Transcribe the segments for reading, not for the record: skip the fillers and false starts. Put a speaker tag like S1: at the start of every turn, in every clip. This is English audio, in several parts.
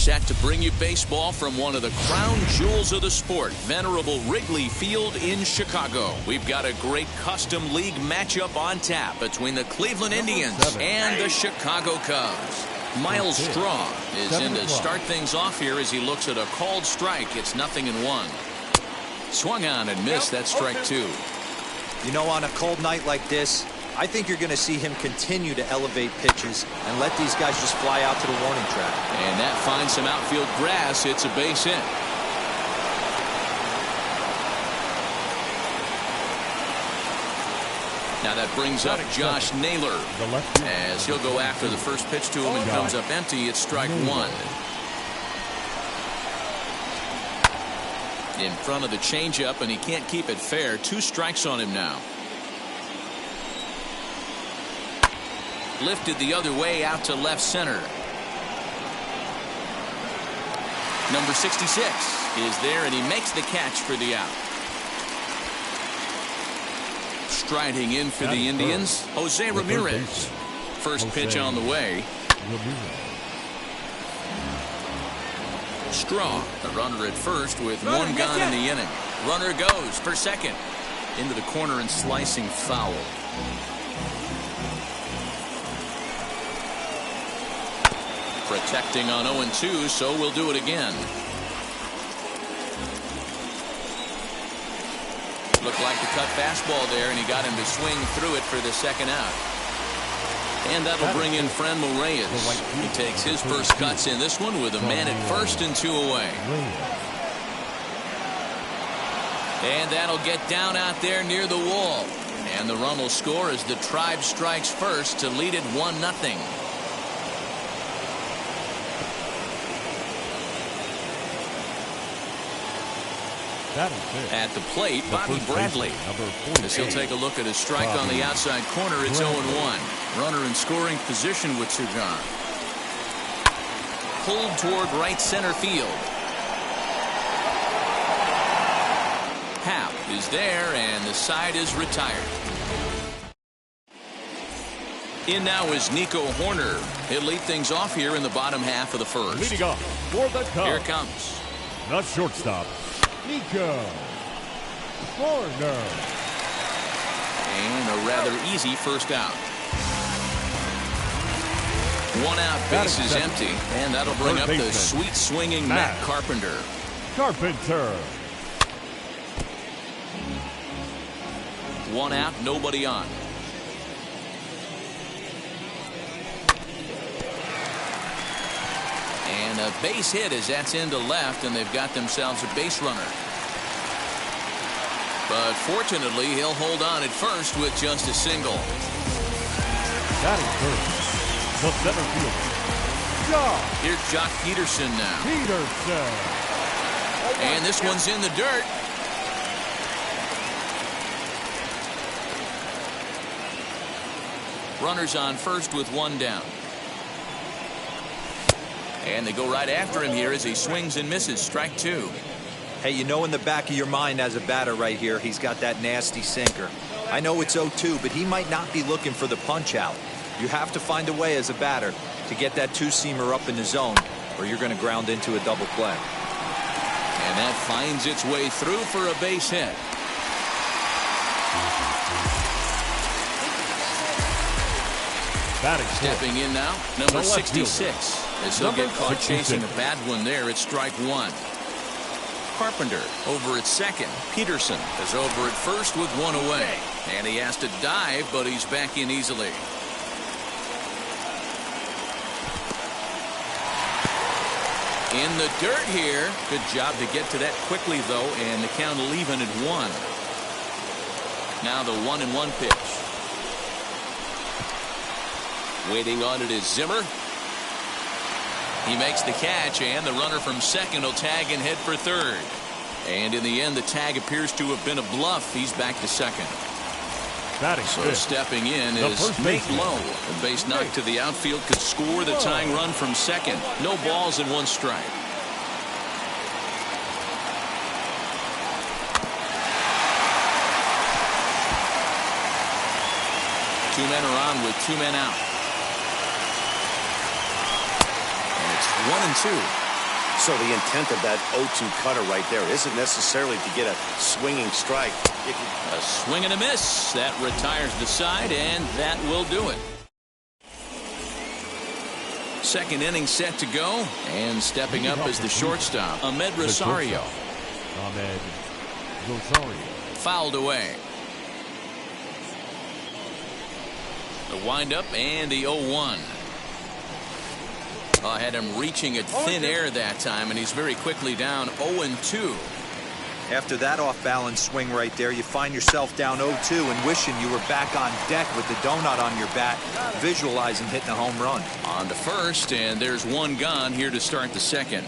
S1: set to bring you baseball from one of the crown jewels of the sport, venerable Wrigley Field in Chicago. We've got a great custom league matchup on tap between the Cleveland Indians and the Chicago Cubs. Miles Straw is in to start things off here as he looks at a called strike. It's 0-1. Swung on and missed. That's strike 2.
S2: You know, on a cold night like this, I think you're going to see him continue to elevate pitches and let these guys just fly out to the warning track.
S1: And that finds some outfield grass. It's a base hit. Now that brings up Josh Naylor as he'll go after the first pitch to him and comes up empty. It's strike 1. In front of the changeup, and he can't keep it fair. 2 strikes on him now. Lifted the other way out to left center. Number 66 is there, and he makes the catch for the out. Striding in for the Indians, Jose Ramirez. First pitch on the way. Straw, the runner at first with 1 gone in the inning. Runner goes for second. Into the corner and slicing foul. Protecting on 0-2, so we'll do it again. Looked like the cut fastball there, and he got him to swing through it for the second out. And that'll bring in Franmil Reyes. He takes his first cuts in this one with a man at first and 2 away. And that'll get down out there near the wall. And the run will score as the Tribe strikes first to lead it 1-0. At the plate, Bobby Bradley. As he'll take a look at his strike on the outside corner, it's 0-1. Runner in scoring position with 2 gone. Pulled toward right center field. Happ is there, and the side is retired. In now is Nico Horner. He'll lead things off here in the bottom half of the first.
S3: Leading off for the Cubs.
S1: Here it comes.
S3: The shortstop, Nico Horner.
S1: And a rather easy first out. 1 out, base is empty, and that'll bring up the sweet swinging Matt Carpenter.
S3: Carpenter.
S1: 1 out, nobody on. And a base hit as that's into left, and they've got themselves a base runner. But fortunately, he'll hold on at first with just a single.
S3: Batting first, the center fielder, Josh.
S1: Here's Jock Peterson now.
S3: Peterson.
S1: And this one's in the dirt. Runners on first with 1 down. And they go right after him here as he swings and misses. Strike 2.
S2: Hey, you know in the back of your mind as a batter right here, he's got that nasty sinker. I know it's 0-2, but he might not be looking for the punch out. You have to find a way as a batter to get that 2-seamer up in the zone, or you're going to ground into a double play.
S1: And that finds its way through for a base hit. Stepping in now, number 66. As he'll get caught chasing a bad one there, it's strike 1. Carpenter over at second. Peterson is over at first with 1 away. And he has to dive, but he's back in easily. In the dirt here. Good job to get to that quickly, though, and the count will even at 1. Now the 1-1 pitch. Waiting on it is Zimmer. He makes the catch, and the runner from second will tag and head for third. And in the end, the tag appears to have been a bluff. He's back to second. So stepping in is Nate Lowe. A base knock to the outfield could score the tying run from second. No balls and 1 strike. Two men are on with 2 men out. And it's 1-2.
S4: So the intent of that 0-2 cutter right there isn't necessarily to get a swinging strike.
S1: A swing and a miss. That retires the side, and that will do it. Second inning set to go, and stepping up is the shortstop, Ahmed Rosario.
S3: Ahmed Rosario.
S1: Fouled away. The windup and the 0-1. I had him reaching at thin air that time, and he's very quickly down 0-2.
S2: After that off-balance swing right there, you find yourself down 0-2 and wishing you were back on deck with the donut on your bat, visualizing hitting a home run.
S1: On to first, and there's one gone here to start the second.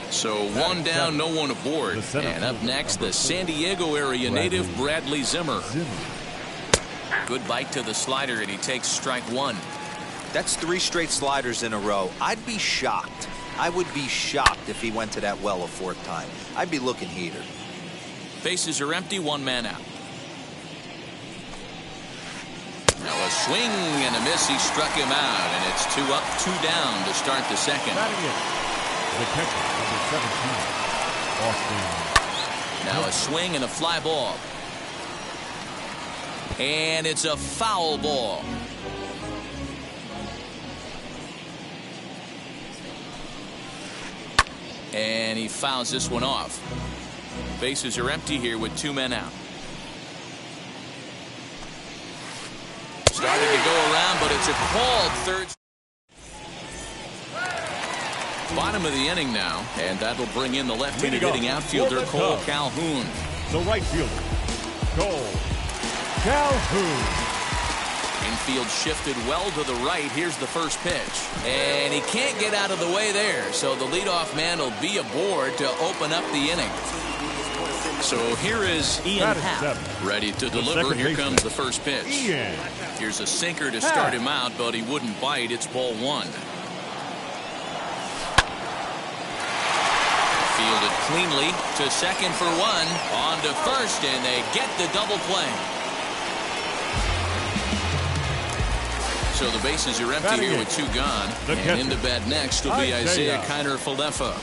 S1: So one down, no one aboard. And up next, the San Diego area native Bradley Zimmer. Good bite to the slider, and he takes strike one.
S2: That's 3 straight sliders in a row. I'd be shocked. I would be shocked if he went to that well a 4th time. I'd be looking heater.
S1: Bases are empty, 1 man out. Now a swing and a miss. He struck him out, and it's 2 up, 2 down to start the second.
S3: Batting in, the catcher, number 17, Austin.
S1: Now a swing and a fly ball. And it's a foul ball. And he fouls this one off. Bases are empty here with 2 men out. Started to go around, but it's a called third. Bottom of the inning now, and that'll bring in the left-handed hitting outfielder Cole Calhoun.
S3: So right fielder, Cole Calhoun.
S1: Infield shifted well to the right. Here's the first pitch. And he can't get out of the way there. So the leadoff man will be aboard to open up the inning. So here is Ian Happ ready to deliver. Here comes the first pitch. Here's a sinker to start him out, but he wouldn't bite. It's ball 1. Fielded cleanly to second for 1. On to first, and they get the double play. So the bases are empty here with 2 gone. And into bat next will be Isaiah Kiner-Falefa.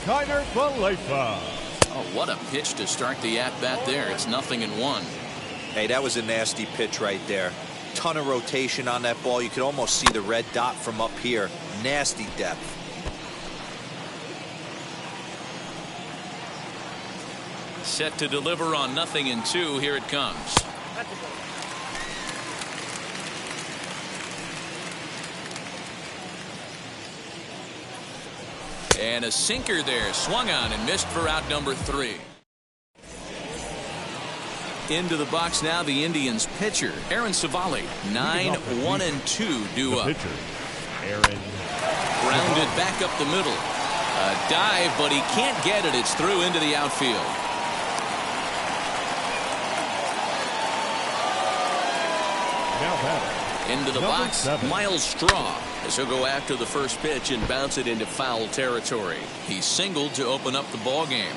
S1: Oh, what a pitch to start the at-bat there. It's 0-1.
S2: Hey, that was a nasty pitch right there. Ton of rotation on that ball. You could almost see the red dot from up here. Nasty depth.
S1: Set to deliver on 0-2. Here it comes. And a sinker there, swung on and missed for out number 3. Into the box now, the Indians pitcher, Aaron Savali. 9-1-2 due up.
S3: Aaron.
S1: Grounded back up the middle. A dive, but he can't get it. It's through into the outfield.
S3: Now batting.
S1: Into the box,
S3: 7.
S1: Miles Straw, as he'll go after the first pitch and bounce it into foul territory. He singled to open up the ball game.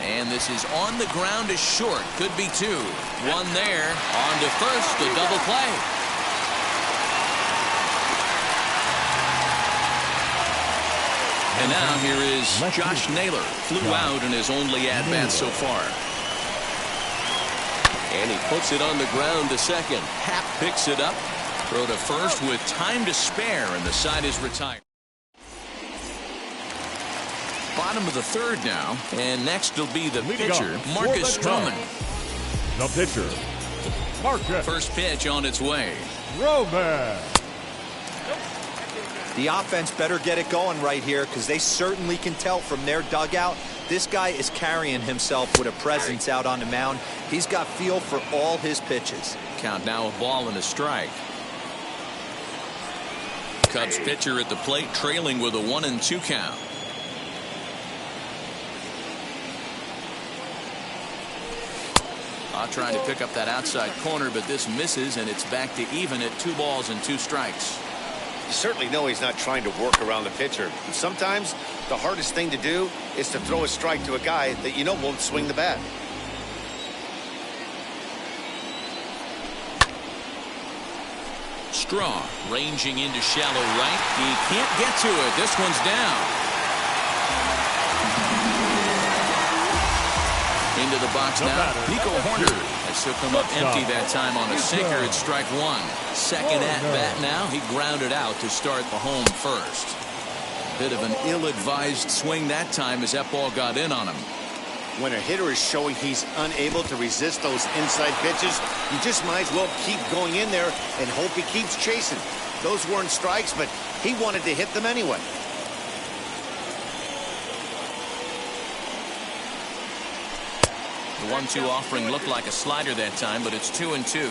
S1: And this is on the ground is short. Could be 2. 1 there. On to first, the double play. And now here is Josh Naylor. Flew out in his only at-bat so far. And he puts it on the ground to second. Happ picks it up. Throw to first with time to spare, and the side is retired. Bottom of the 3rd now, and next will be the pitcher, Marcus Stroman.
S3: The pitcher, Marcus.
S1: First pitch on its way.
S3: Stroman.
S2: The offense better get it going right here, because they certainly can tell from their dugout this guy is carrying himself with a presence out on the mound. He's got feel for all his pitches.
S1: Count now, a ball and a strike. Cubs pitcher at the plate, trailing with a 1-2 count. Trying to pick up that outside corner, but this misses, and it's back to even at 2 balls and 2 strikes.
S4: You certainly know he's not trying to work around the pitcher. And sometimes the hardest thing to do is to throw a strike to a guy that you know won't swing the bat.
S1: Straw ranging into shallow right. He can't get to it. This one's down. Into the box now. Nico Horner has took him up empty that time on a sinker at strike one. Second at bat now. He grounded out to start the home first. Bit of an ill-advised swing that time as that ball got in on him.
S4: When a hitter is showing he's unable to resist those inside pitches, you just might as well keep going in there and hope he keeps chasing. Those weren't strikes, but he wanted to hit them anyway.
S1: The 1-2 offering looked like a slider that time, but it's 2-2.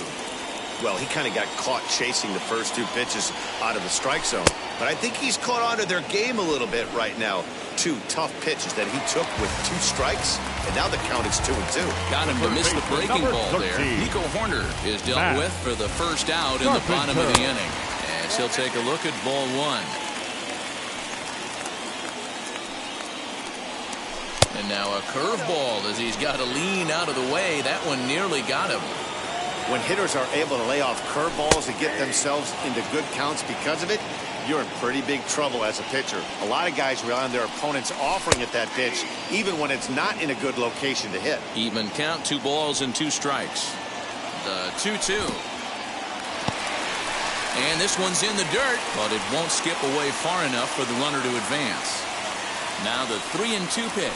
S4: Well, he kind of got caught chasing the first two pitches out of the strike zone. But I think he's caught on to their game a little bit right now. Two tough pitches that he took with 2 strikes, and now the count is 2-2.
S1: Got him to miss the breaking ball there. Nico Horner is dealt with for the first out in the bottom of the inning. As he'll take a look at ball one. And now a curveball as he's got to lean out of the way. That one nearly got him.
S4: When hitters are able to lay off curveballs and get themselves into good counts because of it, you're in pretty big trouble as a pitcher. A lot of guys rely on their opponents offering at that pitch, even when it's not in a good location to hit.
S1: Even count, 2 balls and 2 strikes. The 2-2. And this one's in the dirt, but it won't skip away far enough for the runner to advance. Now the 3-2 pitch.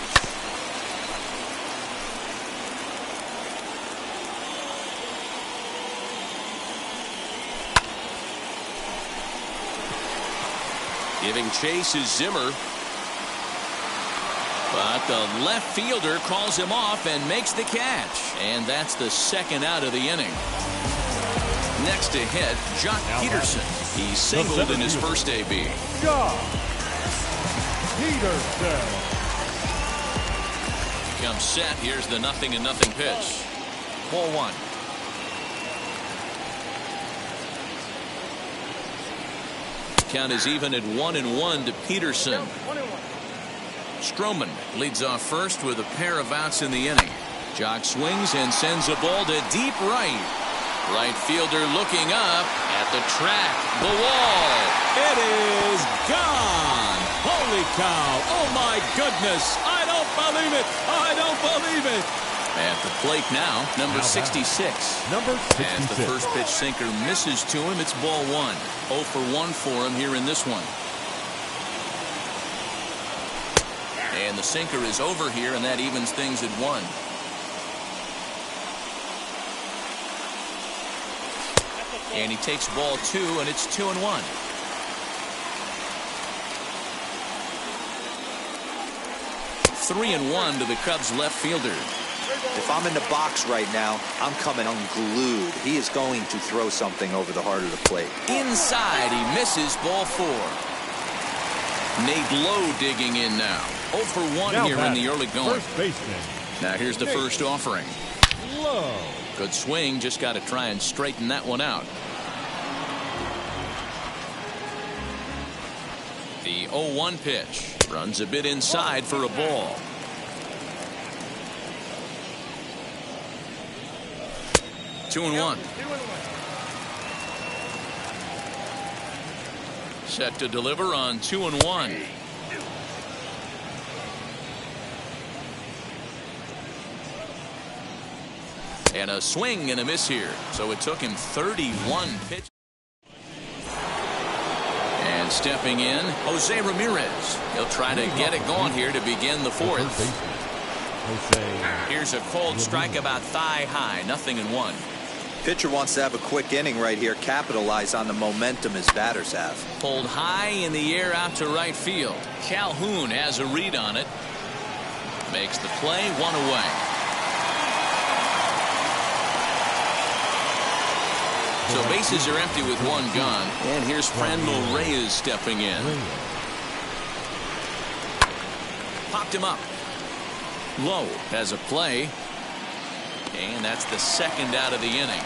S1: Giving chase is Zimmer. But the left fielder calls him off and makes the catch. And that's the second out of the inning. Next to hit, Jock Peterson. He singled in his first AB.
S3: Jock Peterson.
S1: Comes set. Here's the 0-0 pitch. Ball one. Count is even at 1-1 to Peterson. Stroman leads off first with a pair of outs in the inning. Jock swings and sends a ball to deep right. Right fielder looking up at the track. The wall. It is gone. Holy cow. Oh my goodness. I don't believe it. I don't believe it. At the plate now, number 66.
S3: Number 66.
S1: As the first pitch sinker misses to him, it's ball one. 0 for 1 for him here in this one. And the sinker is over here, and that evens things at 1. And he takes ball 2, and it's 2-1. Three and 1 to the Cubs left fielder.
S2: If I'm in the box right now, I'm coming unglued. He is going to throw something over the heart of the plate.
S1: Inside, he misses ball 4. Nate Lowe digging in now. 0 for 1
S3: now
S1: here in the early going.
S3: First baseman.
S1: Now here's the first offering.
S3: Lowe.
S1: Good swing, just got to try and straighten that one out. The 0-1 pitch. Runs a bit inside for a ball. Two and 1. Set to deliver on 2-1. And a swing and a miss here. So it took him 31 pitches. And stepping in, Jose Ramirez. He'll try to get it going here to begin the 4th. Here's a cold strike about thigh high. 0-1.
S2: Pitcher wants to have a quick inning right here, capitalize on the momentum his batters have.
S1: Pulled high in the air out to right field. Calhoun has a read on it. Makes the play, 1 away. So bases are empty with 1 gone. And here's Franmil Reyes stepping in. Popped him up. Lowe has a play. And that's the second out of the inning.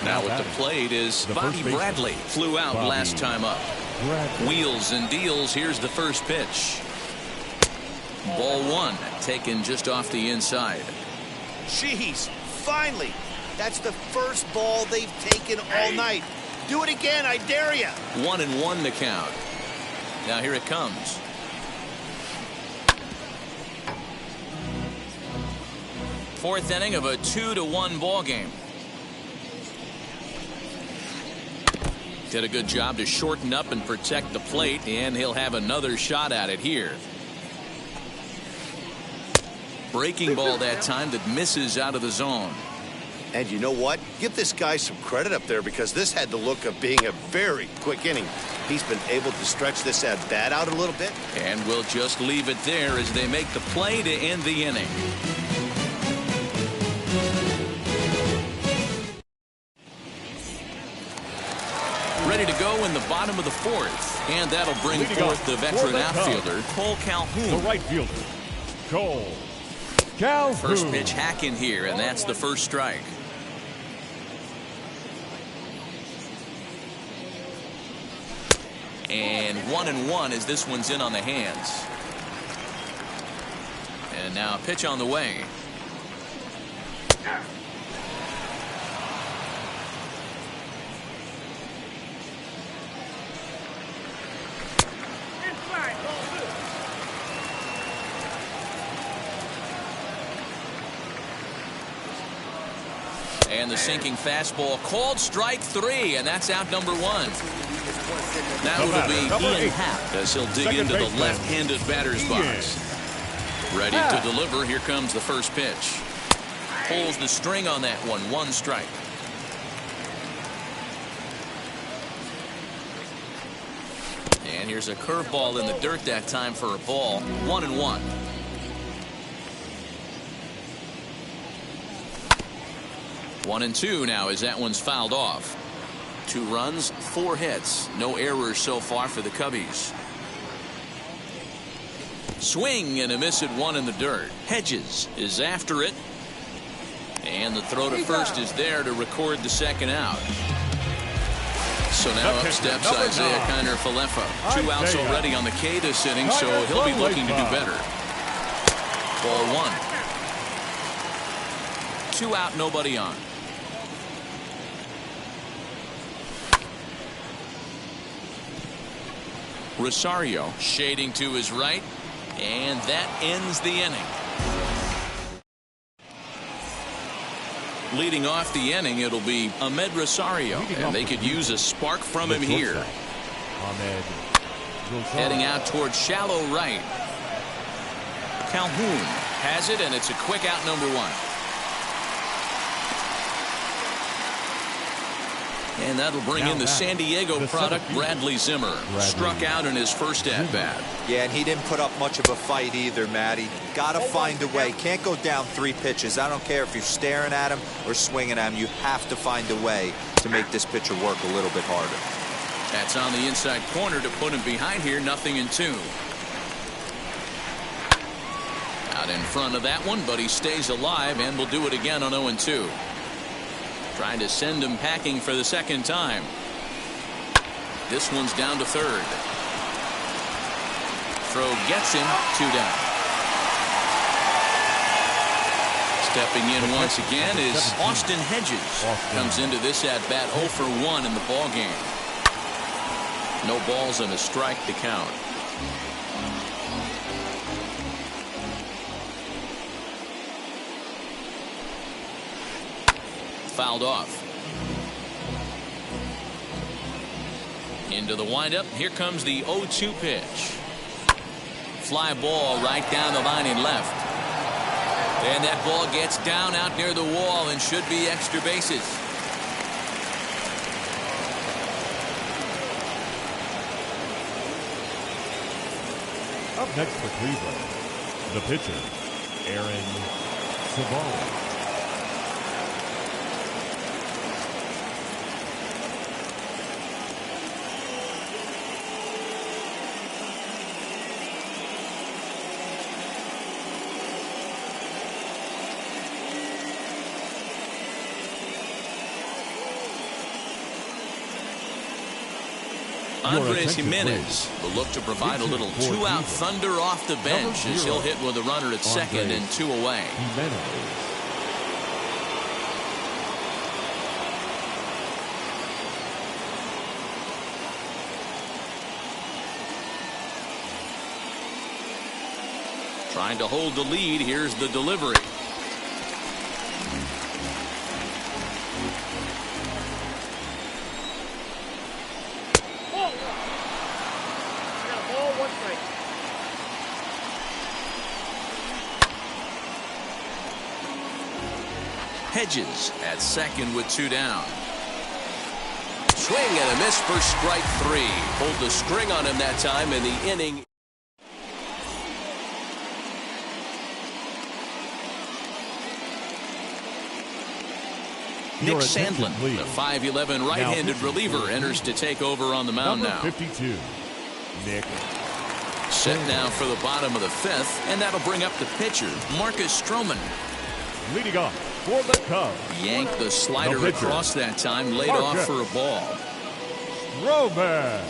S1: Now at the plate is Bobby Bradley. Flew out last time up. Wheels and deals. Here's the first pitch. Ball 1 taken just off the inside.
S4: Jeez, finally, That's the first ball they've taken all night. Do it again, I dare you.
S1: 1-1 the count. Now here it comes. Fourth inning of a 2-1 ball game. Did a good job to shorten up and protect the plate, and he'll have another shot at it here. Breaking ball that time that misses out of the zone.
S4: And you know what? Give this guy some credit up there, because this had the look of being a very quick inning. He's been able to stretch this at bat out a little bit.
S1: And we'll just leave it there as they make the play to end the inning. Ready to go in the bottom of the fourth. And that'll bring forth the veteran outfielder, Cole Calhoun.
S3: The right fielder, Cole Calhoun.
S1: First pitch hack in here, and that's the first strike. And 1-1 as this one's in on the hands. And now a pitch on the way. And the sinking fastball called strike 3, and that's out number 1. Now it'll be Ian Happ as he'll dig into the left-handed batter's box. Ready to deliver. Here comes the first pitch. Pulls the string on that one. 1 strike. And here's a curveball in the dirt that time for a ball. 1-1. One and two now as that one's fouled off. 2 runs, 4 hits. No errors so far for the Cubbies. Swing and a miss at 1 in the dirt. Hedges is after it. And the throw to first is there to record the second out. So now up steps Isaiah Kiner-Falefa. 2 outs already on the K this inning, so he'll be looking to do better. Ball 1. 2 out, nobody on. Rosario shading to his right, and that ends the inning. Leading off the inning, it'll be Ahmed Rosario, and they could use a spark from him here. Heading out towards shallow right. Calhoun has it, and it's a quick out, number 1. And that'll bring in the San Diego product, Bradley Zimmer. Struck out in his first at-bat.
S2: Yeah, and he didn't put up much of a fight either, Matty. Got to find a way. Can't go down 3 pitches. I don't care if you're staring at him or swinging at him. You have to find a way to make this pitcher work a little bit harder.
S1: That's on the inside corner to put him behind here. 0-2. Out in front of that one, but he stays alive and will do it again on 0-2. Trying to send him packing for the second time. This one's down to third. Throw gets him. 2 down. Stepping in once again is Austin Hedges. Comes into this at bat 0 for 1 in the ball game. No balls and a strike to count. Fouled off. Into the windup. Here comes the 0-2 pitch. Fly ball right down the line and left. And that ball gets down out near the wall and should be extra bases.
S3: Up next for Cleveland, the pitcher, Aaron Savard.
S1: Andres Jimenez will look to provide a little 2-out thunder off the bench as he'll hit with a runner at second and 2 away. Trying to hold the lead. Here's the delivery. Hedges at second with 2 down. Swing and a miss for strike 3. Pulled the string on him that time in the inning. Nick Sandlin, the 5'11" right-handed reliever, enters to take over on the mound now.
S3: 52, Nick.
S1: Set now for the bottom of the 5th, and that'll bring up the pitcher, Marcus Stroman.
S3: Leading off for the Cubs.
S1: Yanked the slider across that time, laid off for a ball.
S3: Stroman.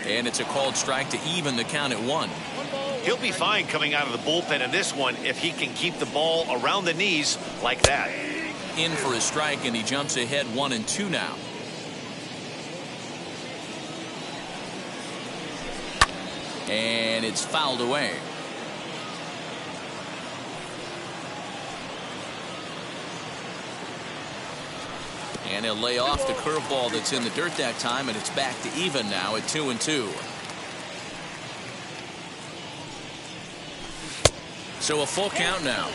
S1: And it's a called strike to even the count at 1.
S4: He'll be fine coming out of the bullpen in this one if he can keep the ball around the knees like that.
S1: In for a strike, and he jumps ahead 1-2 now. And it's fouled away. And he'll lay off the curveball that's in the dirt that time, and it's back to even now at 2-2. So a full count now.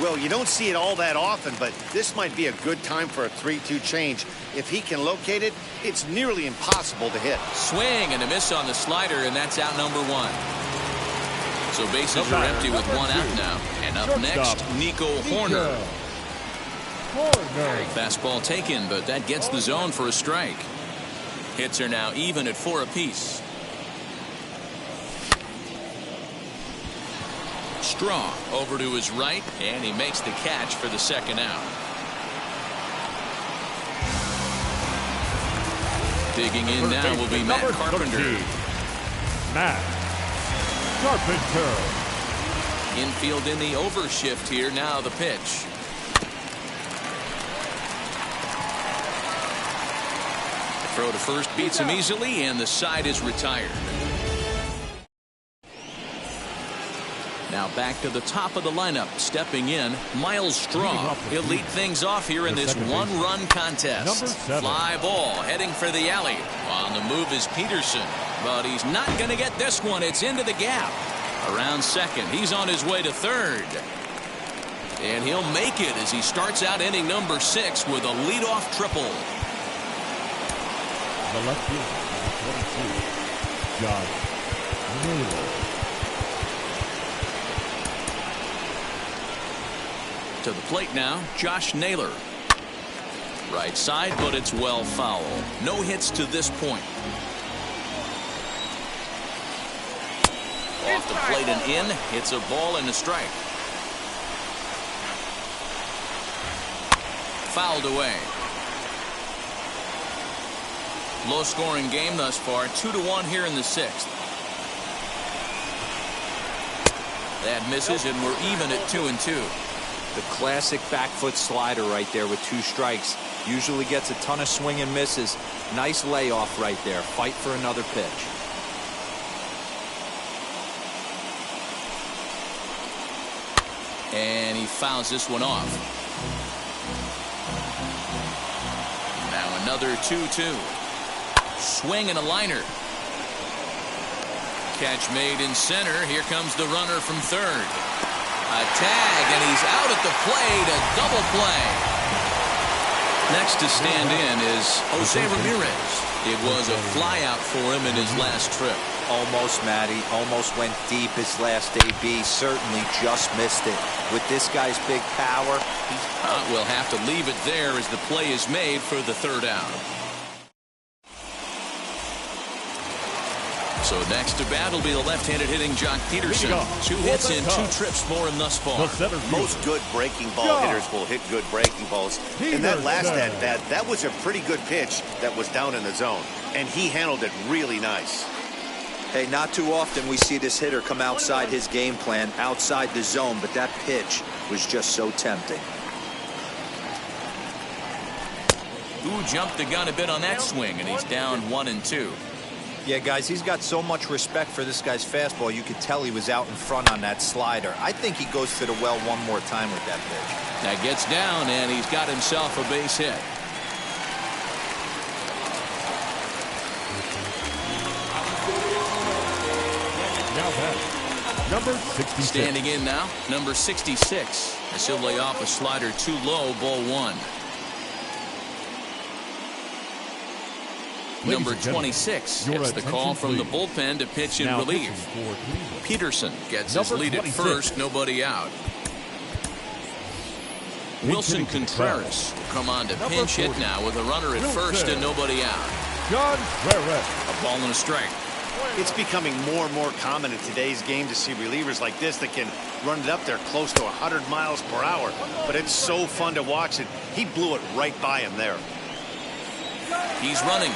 S4: Well, you don't see it all that often, but this might be a good time for a 3-2 change. If he can locate it, it's nearly impossible to hit.
S1: Swing and a miss on the slider, and that's out number 1. So bases are empty with 1 out now. And up next, Nico Horner. Fastball taken, but that gets the zone for a strike. Hits are now even at 4 apiece. Strong over to his right, and he makes the catch for the 2nd out. Digging in now will be Matt Carpenter.
S3: Matt Carpenter.
S1: Infield in the overshift here. Now the pitch. Throw to first beats him easily, and the side is retired. Now back to the top of the lineup. Stepping in, Miles Straw. He'll lead things off here in this 1-run contest. Fly ball heading for the alley. On the move is Peterson, but he's not going to get this one. It's into the gap. Around second, he's on his way to third. And he'll make it as he starts out inning number 6 with a leadoff triple.
S3: The left fielder, number 22, Josh Naylor.
S1: To the plate now, Josh Naylor. Right side, but it's well foul. No hits to this point. Off the plate and in. It's a ball and a strike. Fouled away. Low scoring game thus far. 2-1 here in the 6th. That misses, and we're even at 2-2.
S2: The classic back foot slider right there with 2 strikes. Usually gets a ton of swing and misses. Nice layoff right there. Fight for another pitch.
S1: And he fouls this one off. Now another 2-2. Swing and a liner. Catch made in center. Here comes the runner from third. A tag, and he's out at the plate. A double play. Next to stand in is Jose Ramirez. It was a flyout for him in his last trip.
S2: Almost, Matty. Almost went deep his last AB. Certainly just missed it. With this guy's big power,
S1: we'll have to leave it there as the play is made for the 3rd out. So next to bat will be the left-handed hitting Jock Peterson. 2 hits in 2 trips for him thus far.
S4: Most good breaking ball hitters will hit good breaking balls. In that last at-bat, that was a pretty good pitch that was down in the zone. And he handled it really nice.
S2: hey, not too often we see this hitter come outside his game plan, outside the zone, but that pitch was just so tempting.
S1: Who jumped the gun a bit on that swing, and he's down 1-2.
S2: Yeah, guys, he's got so much respect for this guy's fastball. You could tell he was out in front on that slider. I think he goes to the well one more time with that pitch.
S1: That gets down, and he's got himself a base hit.
S3: Now back, number 66.
S1: Standing in now, number 66. As he'll lay off a slider too low, ball one. Number 26 gets the call from the bullpen to pitch in relief. Peterson gets his lead at first, nobody out. Wilson Contreras will come on to pinch hit now with a runner at first and nobody out. A ball and a strike.
S4: It's becoming more and more common in today's game to see relievers like this that can run it up there close to 100 miles per hour. But it's so fun to watch it. He blew it right by him there.
S1: He's running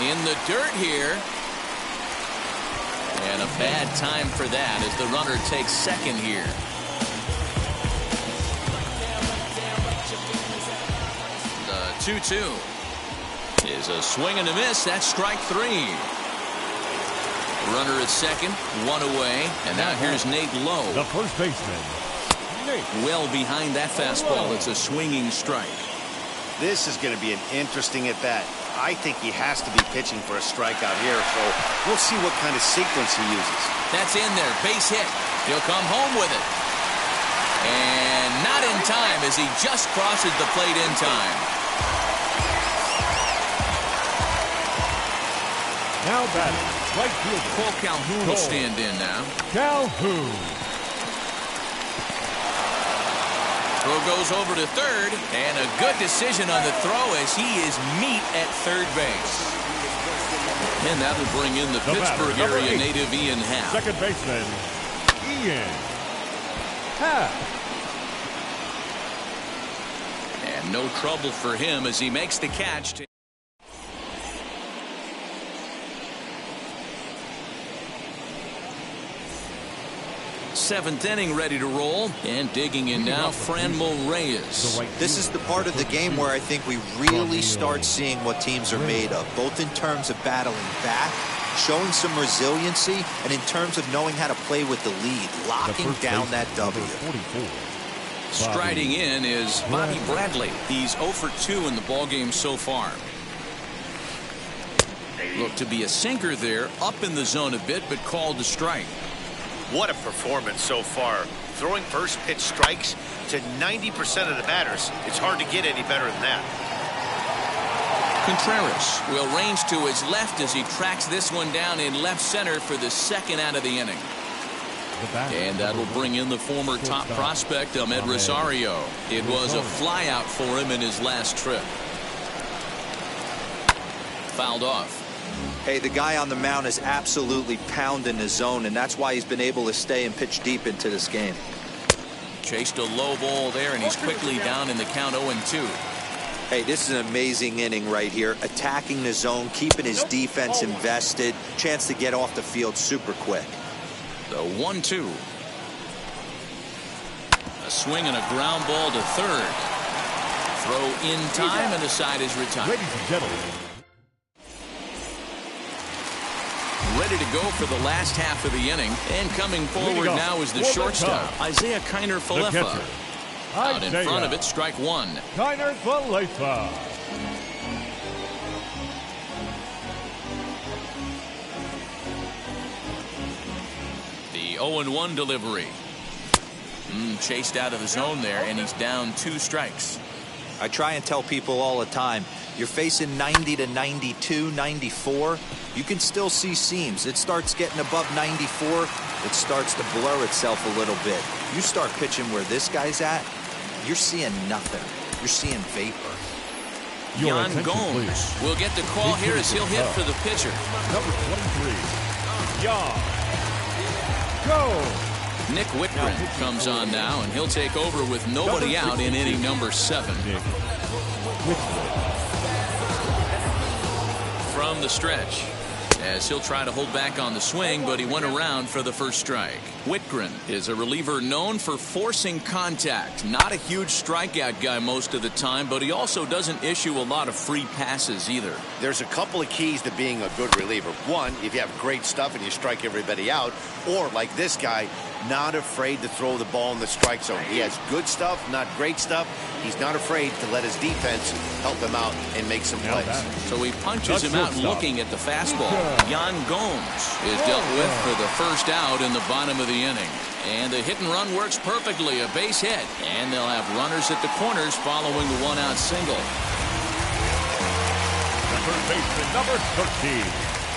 S1: in the dirt here. And a bad time for that as the runner takes second here. The 2-2 is a swing and a miss. That's strike three. Runner at second, one away. And now here's Nate Lowe.
S3: The first baseman, Nate.
S1: Well behind that fastball. It's a swinging strike.
S4: This is going to be an interesting at bat. I think he has to be pitching for a strikeout here, so we'll see what kind of sequence he uses.
S1: That's in there, base hit. He'll come home with it. And not in time as he just crosses the plate in time.
S3: Now batting, right fielder.
S1: Cole Calhoun will stand in now.
S3: Calhoun.
S1: Throw goes over to third, and a good decision on the throw as he is meat at third base. And that'll bring in the Pittsburgh area native Ian Happ.
S3: Second baseman, Ian Happ.
S1: And no trouble for him as he makes the catch. Seventh inning ready to roll, and digging in now, Franmil Reyes.
S2: This is the part of the game where I think we really start seeing what teams are made of, both in terms of battling back, showing some resiliency, and in terms of knowing how to play with the lead, locking down that W.
S1: Striding in is Bobby Bradley. He's 0 for 2 in the ballgame so far. Looked to be a sinker there, up in the zone a bit, but called to strike.
S4: What a performance so far. Throwing first pitch strikes to 90% of the batters. It's hard to get any better than that.
S1: Contreras will range to his left as he tracks this one down in left center for the second out of the inning. And that'll bring in the former top prospect, Ahmed Rosario. It was a flyout for him in his last trip. Fouled off.
S2: Hey, the guy on the mound is absolutely pounding his zone, and that's why he's been able to stay and pitch deep into this game.
S1: Chased a low ball there, and he's quickly down in the count 0-2.
S2: Hey, this is an amazing inning right here. Attacking the zone, keeping his defense invested. Chance to get off the field super quick.
S1: The 1-2. A swing and a ground ball to third. Throw in time, and the side is retired.
S3: Ladies and gentlemen.
S1: Ready to go for the last half of the inning. And coming forward now is the shortstop, Isaiah Kiner-Falefa. Out in front of it, strike one.
S3: Kiner-Falefa.
S1: The 0-1 delivery. Chased out of the zone there, and he's down 2 strikes.
S2: I try and tell people all the time, you're facing 90 to 92, 94. You can still see seams. It starts getting above 94. It starts to blur itself a little bit. You start pitching where this guy's at, you're seeing nothing. You're seeing vapor.
S1: Yan Gomes will get the call here as he'll hit for the pitcher.
S3: Number 23, Yan Gomes.
S1: Nick Whitgren comes on now, and he'll take over with nobody out in inning number 7. From the stretch, as he'll try to hold back on the swing, but he went around for the first strike. Whitgren is a reliever known for forcing contact. Not a huge strikeout guy most of the time, but he also doesn't issue a lot of free passes either.
S4: There's a couple of keys to being a good reliever. One, if you have great stuff and you strike everybody out, or like this guy, not afraid to throw the ball in the strike zone. He has good stuff, not great stuff. He's not afraid to let his defense help him out and make some plays.
S1: So he punches him out looking at the fastball. Yan Gomes is dealt with for the first out in the bottom of the inning. And the hit and run works perfectly, a base hit. And they'll have runners at the corners following the one-out single.
S3: Third baseman, number 13.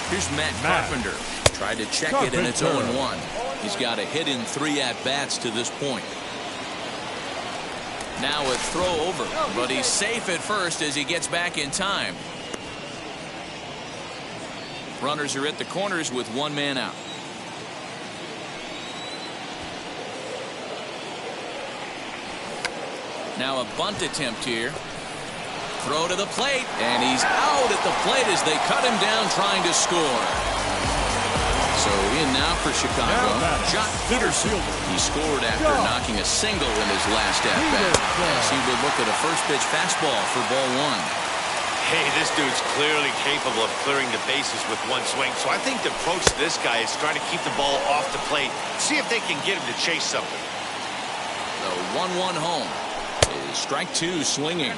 S1: Here's Matt Carpenter. Tried to check it, and it's 0-1. He's got a hit in 3 at-bats to this point. Now a throw over, but he's safe at first as he gets back in time. Runners are at the corners with 1 man out. Now a bunt attempt here. Throw to the plate, and he's out at the plate as they cut him down trying to score. So in now for Chicago, Jock Peterson. He scored after knocking a single in his last at-bat. As he will look at a first pitch fastball for ball 1.
S4: Hey, this dude's clearly capable of clearing the bases with one swing. So I think the approach to this guy is trying to keep the ball off the plate. See if they can get him to chase something.
S1: The 1-1 home is strike 2 swinging.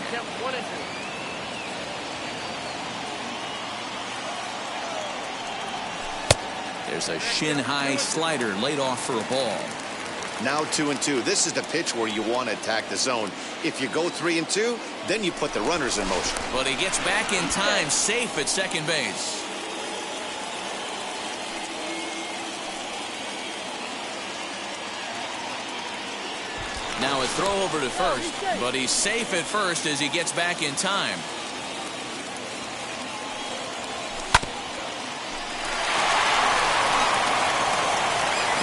S1: There's a shin-high slider laid off for a ball.
S4: Now 2-2. This is the pitch where you want to attack the zone. If you go 3-2, then you put the runners in motion.
S1: But he gets back in time, safe at second base. Now a throw over to first, but he's safe at first as he gets back in time.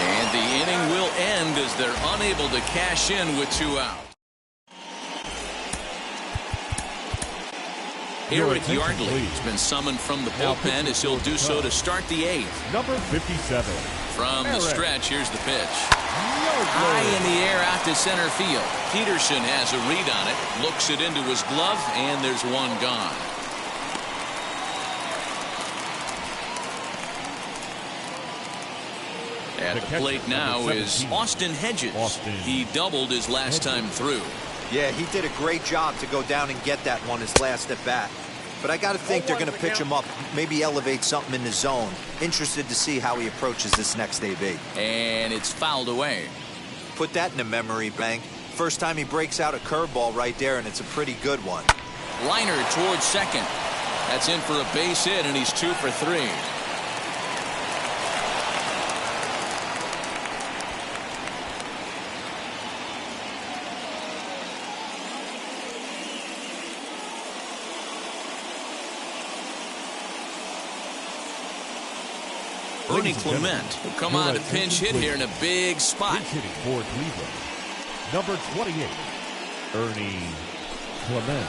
S1: And the inning will end as they're unable to cash in with 2 out. Eric Yardley has been summoned from the bullpen as he'll do so to start the 8th.
S3: Number 57.
S1: From the stretch, here's the pitch. High in the air out to center field. Peterson has a read on it, looks it into his glove, and there's 1 gone. At the plate now is Austin Hedges. He doubled his last time through.
S2: Yeah, he did a great job to go down and get that one his last at bat. But I got to think they're going to pitch him up, maybe elevate something in the zone. Interested to see how he approaches this next AB.
S1: And it's fouled away.
S2: Put that in a memory bank. First time he breaks out a curveball right there, and it's a pretty good one.
S1: Liner towards second. That's in for a base hit, and he's 2 for 3. Ernie Clement will come on to pinch hit here in a big spot.
S3: Pinch hitting for Cleveland. Number 28, Ernie Clement.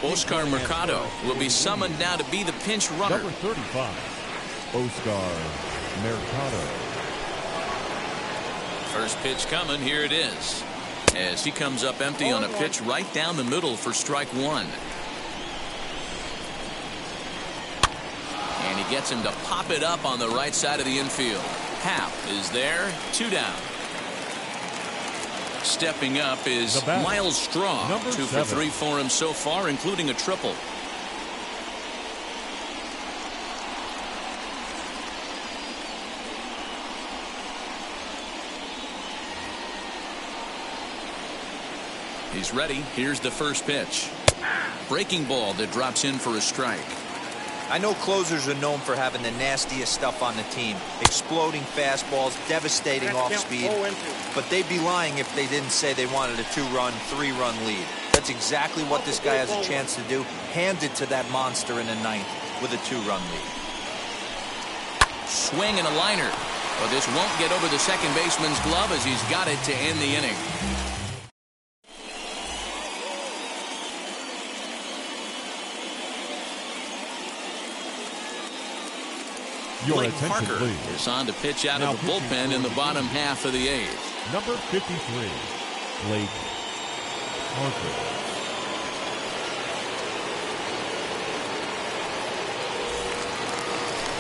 S1: Oscar Mercado will be summoned now to be the pinch runner.
S3: Number 35, Oscar Mercado.
S1: First pitch coming, here it is. As he comes up empty on a pitch right down the middle for strike 1. And he gets him to pop it up on the right side of the infield. Happ is there, 2 down. Stepping up is Miles Straw.
S3: Number
S1: 2 for 3 for him so far, including a triple. He's ready. Here's the first pitch. Breaking ball that drops in for a strike.
S2: I know closers are known for having the nastiest stuff on the team. Exploding fastballs, devastating off speed. But they'd be lying if they didn't say they wanted a 2-run, 3-run lead. That's exactly what this guy has a chance to do. Handed to that monster in the 9th with a 2-run lead.
S1: Swing and a liner. But this won't get over the second baseman's glove as he's got it to end the inning.
S3: Your
S1: Blake
S3: attention,
S1: Parker
S3: please.
S1: is on to pitch out
S3: Now
S1: of the bullpen in the bottom half of the eighth.
S3: Number 53, Blake Parker.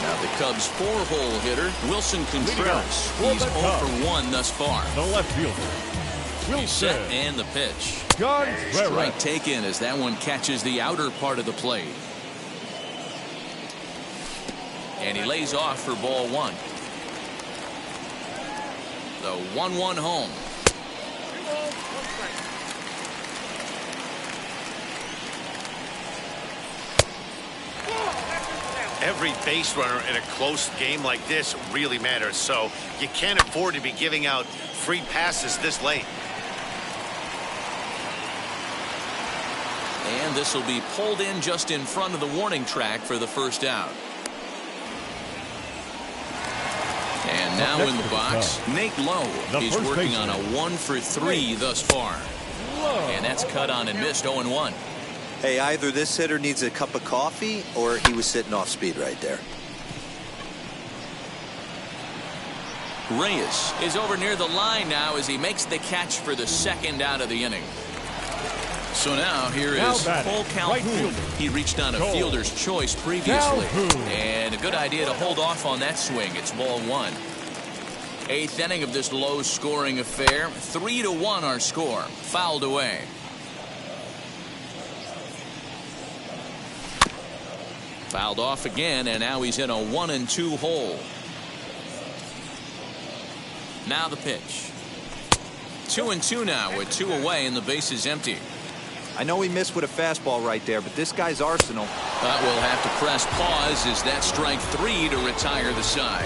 S1: Now the Cubs' four-hole hitter, Wilson Contreras. He's 0 for 1 thus far.
S3: The left fielder,
S1: Set
S3: Wilson
S1: and the pitch.
S3: Contreras.
S1: Strike taken as that one catches the outer part of the plate. And he lays off for ball 1. The 1-1 home.
S4: Every base runner in a close game like this really matters, so you can't afford to be giving out free passes this late.
S1: And this will be pulled in just in front of the warning track for the first out. And now in the box, Nate Lowe. He's working on a 1 for 3 thus far. And that's cut on and missed 0-1.
S2: Hey, either this hitter needs a cup of coffee or he was sitting off speed right there.
S1: Reyes is over near the line now as he makes the catch for the second out of the inning. So now here is Cole Calhoun. He reached on a fielder's choice previously. And a good idea to hold off on that swing. It's ball 1. Eighth inning of this low-scoring affair. 3-1 our score. Fouled away. Fouled off again, and now he's in a 1-2 hole. Now the pitch. 2-2 now with 2 away, and the base is empty.
S2: I know he missed with a fastball right there, but this guy's arsenal.
S1: But we'll have to press pause as that strike 3 to retire the side.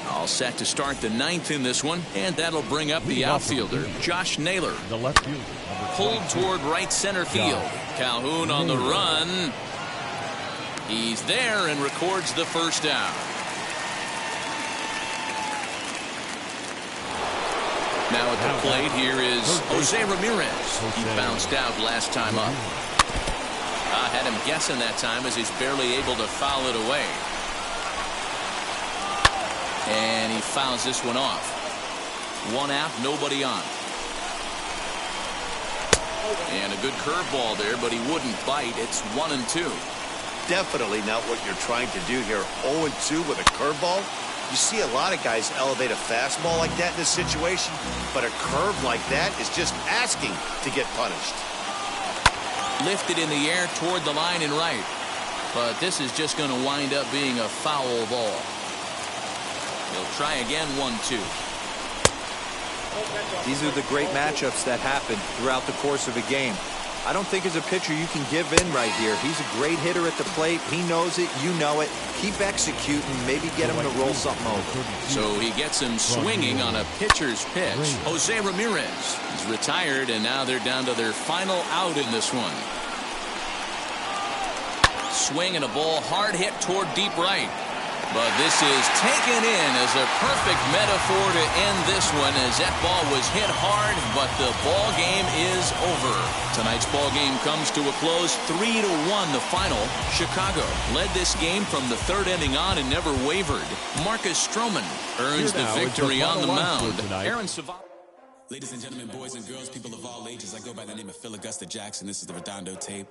S1: All set to start the 9th in this one, and that'll bring up the outfielder, Josh Naylor.
S3: The left fielder,
S1: Pulled toward right center field. Calhoun on the run. He's there and records the first out. Now at the plate, here is Jose Ramirez. He bounced out last time up. Had him guessing that time as he's barely able to foul it away. And he fouls this one off. 1 out, nobody on. And a good curveball there, but he wouldn't bite. It's 1-2.
S4: Definitely not what you're trying to do here. 0-2 with a curveball. You see a lot of guys elevate a fastball like that in this situation, but a curve like that is just asking to get punished.
S1: Lifted in the air toward the line and right. But this is just going to wind up being a foul ball. He'll try again, 1-2.
S2: These are the great matchups that happen throughout the course of a game. I don't think as a pitcher you can give in right here. He's a great hitter at the plate. He knows it. You know it. Keep executing. Maybe get him to roll something over.
S1: So he gets him swinging on a pitcher's pitch. Jose Ramirez is retired, and now they're down to their final out in this one. Swing and a ball hard hit toward deep right. But this is taken in as a perfect metaphor to end this one, as that ball was hit hard, but the ball game is over. Tonight's ball game comes to a close, 3-1 the final. Chicago led this game from the 3rd inning on and never wavered. Marcus Stroman earns the victory on the mound. Aaron Savard.
S5: Ladies and gentlemen, boys and girls, people of all ages, I go by the name of Phil Augusta Jackson. This is the Redondo tape.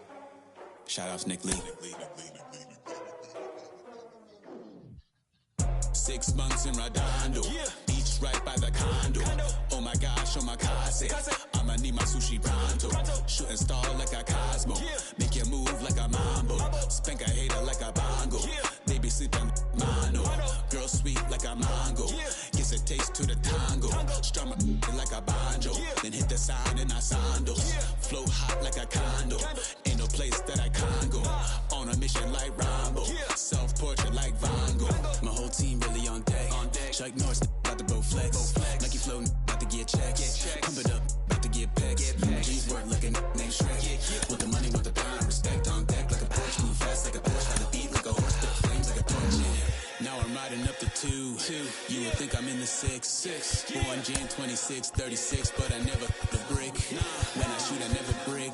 S5: Shout out to Nick Lee. 6 months in Redondo, beach right by the condo. Oh my gosh, oh my casa, I'ma need my sushi pronto. Shooting star like a Cosmo, make you move like a mambo. Spank a hater like a bongo. They be sleeping mono. Girl sweet like a mango. Gets a taste to the tango. Strum like a banjo. Then hit the sign in our sandals. Flow hot like a condo. Ain't no place that I can't go. On a mission like Rambo. Self-portrait like Van Gogh. My whole team really on deck. Chuck Norris about to Bowflex. Nike floating, about to get checks. Pump it up, about to get pegs. G's work like a named Shrek. Want the money, want the power, respect on deck like a Porsche. Move fast like a Porsche, how the beat like a horse, the flames like a torch. Now I'm riding up the 2. You would think I'm in the 6. Born Jan 26, 36, but I never the brick. When I shoot, I never break.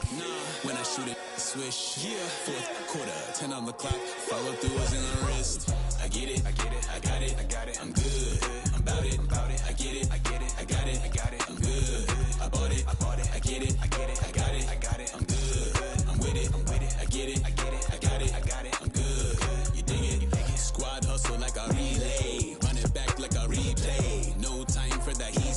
S5: When I shoot it, swish. Fourth quarter, 10 on the clock. Follow through is in the wrist. I get it, I got it, I'm good. I'm about it, I get it, I got it, I'm good. I bought it, I get it, I got it,